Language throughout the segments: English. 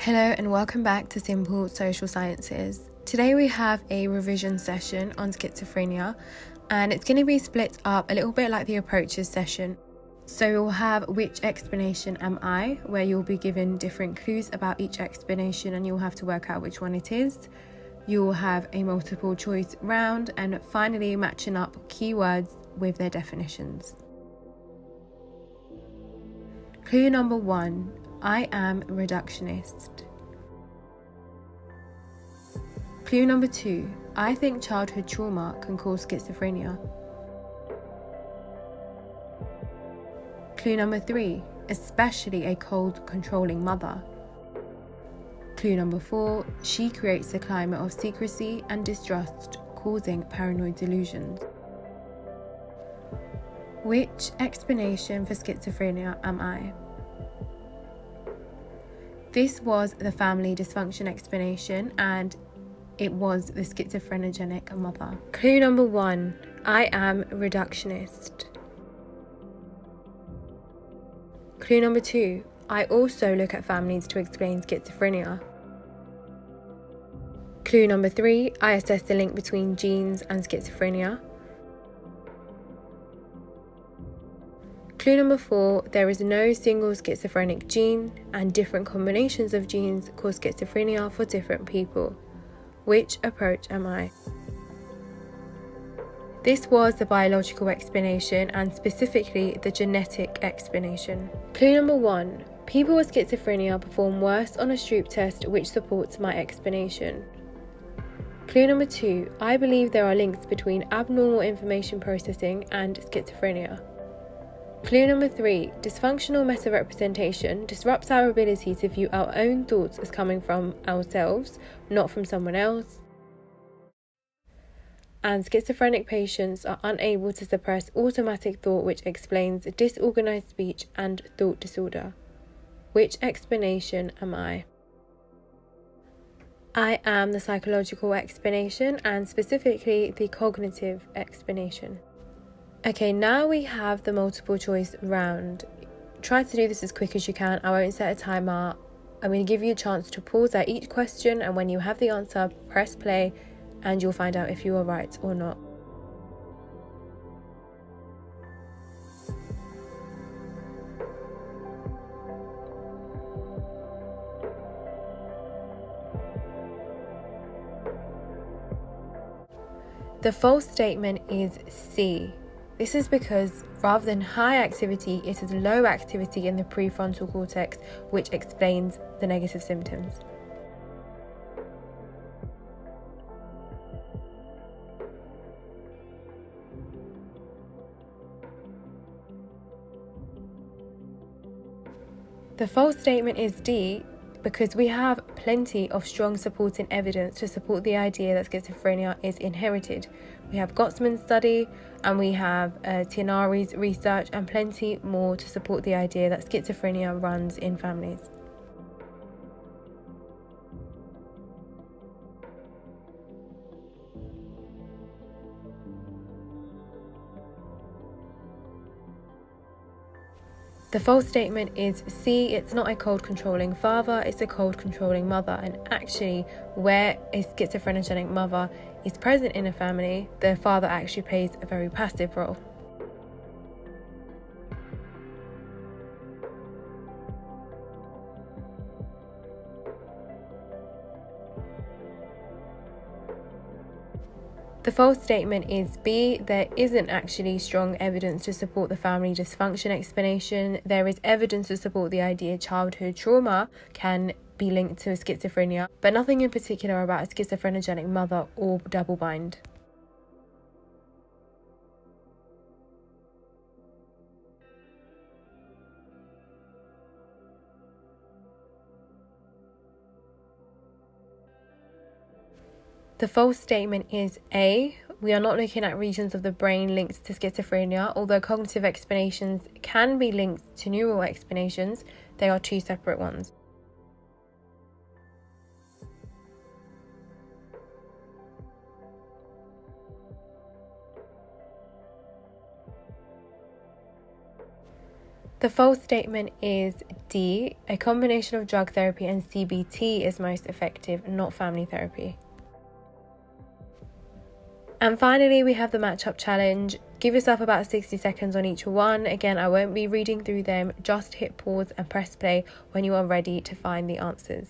Hello and welcome back to Simple Social Sciences. Today we have a revision session on schizophrenia, and it's going to be split up a little bit like the approaches session. So we'll have which explanation am I, where you'll be given different clues about each explanation and you'll have to work out which one it is. You'll have a multiple choice round, and finally matching up keywords with their definitions. Clue number 1. I am reductionist. Clue number 2. I think childhood trauma can cause schizophrenia. Clue number 3. Especially a cold, controlling mother. Clue number 4. She creates a climate of secrecy and distrust, causing paranoid delusions. Which explanation for schizophrenia am I? This was the family dysfunction explanation, and it was the schizophrenogenic mother. Clue number 1. I am reductionist. Clue number 2. I also look at families to explain schizophrenia. Clue number 3. I assess the link between genes and schizophrenia. Clue number 4. There is no single schizophrenic gene, and different combinations of genes cause schizophrenia for different people. Which approach am I? This was the biological explanation, and specifically the genetic explanation. Clue number 1. People with schizophrenia perform worse on a Stroop test, which supports my explanation. Clue number 2. I believe there are links between abnormal information processing and schizophrenia. Clue number 3. Dysfunctional meta-representation disrupts our ability to view our own thoughts as coming from ourselves, not from someone else. And schizophrenic patients are unable to suppress automatic thought, which explains disorganized speech and thought disorder. Which explanation am I? I am the psychological explanation, and specifically the cognitive explanation. Okay, now we have the multiple choice round. Try to do this as quick as you can. I won't set a timer. I'm going to give you a chance to pause at each question, and when you have the answer, press play and you'll find out if you are right or not. The false statement is C. This is because rather than high activity, it is low activity in the prefrontal cortex, which explains the negative symptoms. The false statement is D, because we have plenty of strong supporting evidence to support the idea that schizophrenia is inherited. We have Gottsman's study, and we have Tianari's research, and plenty more to support the idea that schizophrenia runs in families. The false statement is C. It's not a cold controlling father, it's a cold controlling mother. And actually, where a schizophrenogenic mother is present in a family, the father actually plays a very passive role. The false statement is B. There isn't actually strong evidence to support the family dysfunction explanation. There is evidence to support the idea childhood trauma can be linked to schizophrenia, but nothing in particular about a schizophrenogenic mother or double bind. The false statement is A. We are not looking at regions of the brain linked to schizophrenia. Although cognitive explanations can be linked to neural explanations, they are two separate ones. The false statement is D. A combination of drug therapy and CBT is most effective, not family therapy. And finally, we have the matchup challenge. Give yourself about 60 seconds on each one. Again, I won't be reading through them. Just hit pause and press play when you are ready to find the answers.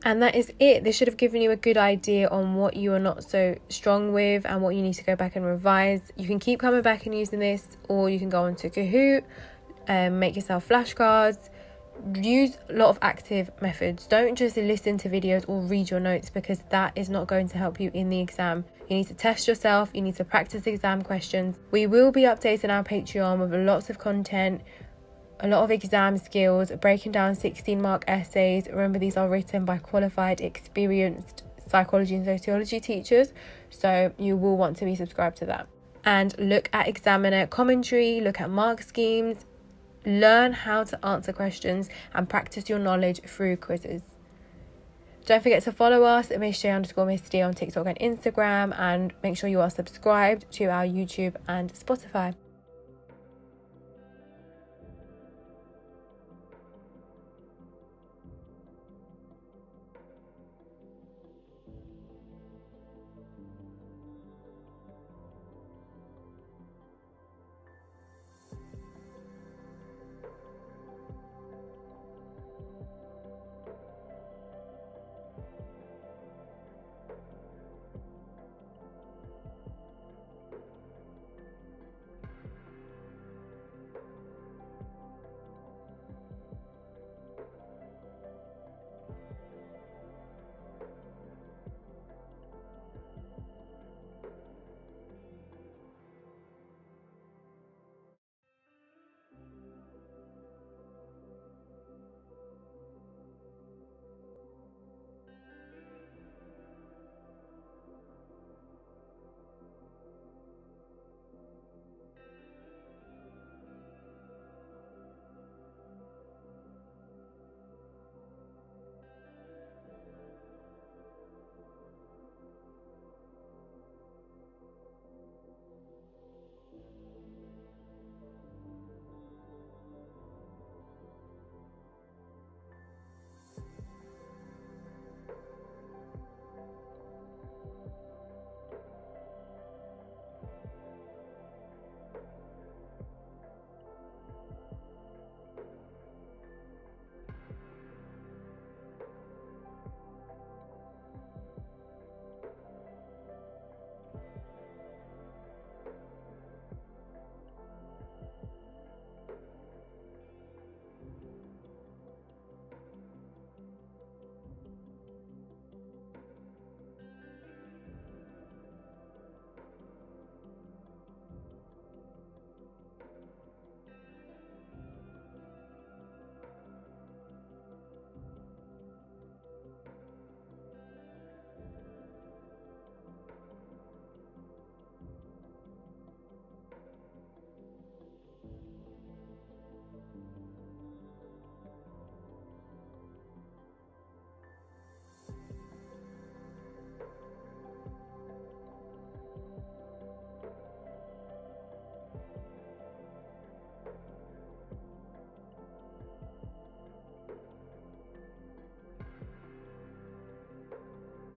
And that is it. This should have given you a good idea on what you are not so strong with and what you need to go back and revise. You can keep coming back and using this, or you can go on to Kahoot, make yourself flashcards, use a lot of active methods. Don't just listen to videos or read your notes, because that is not going to help you in the exam. You need to test yourself. You need to practice exam questions. We will be updating our Patreon with lots of content, a lot of exam skills, breaking down 16-mark essays. Remember, these are written by qualified, experienced psychology and sociology teachers, so you will want to be subscribed to that. And look at examiner commentary, look at mark schemes, learn how to answer questions and practice your knowledge through quizzes. Don't forget to follow us at MissJ_Misty on TikTok and Instagram, and make sure you are subscribed to our YouTube and Spotify.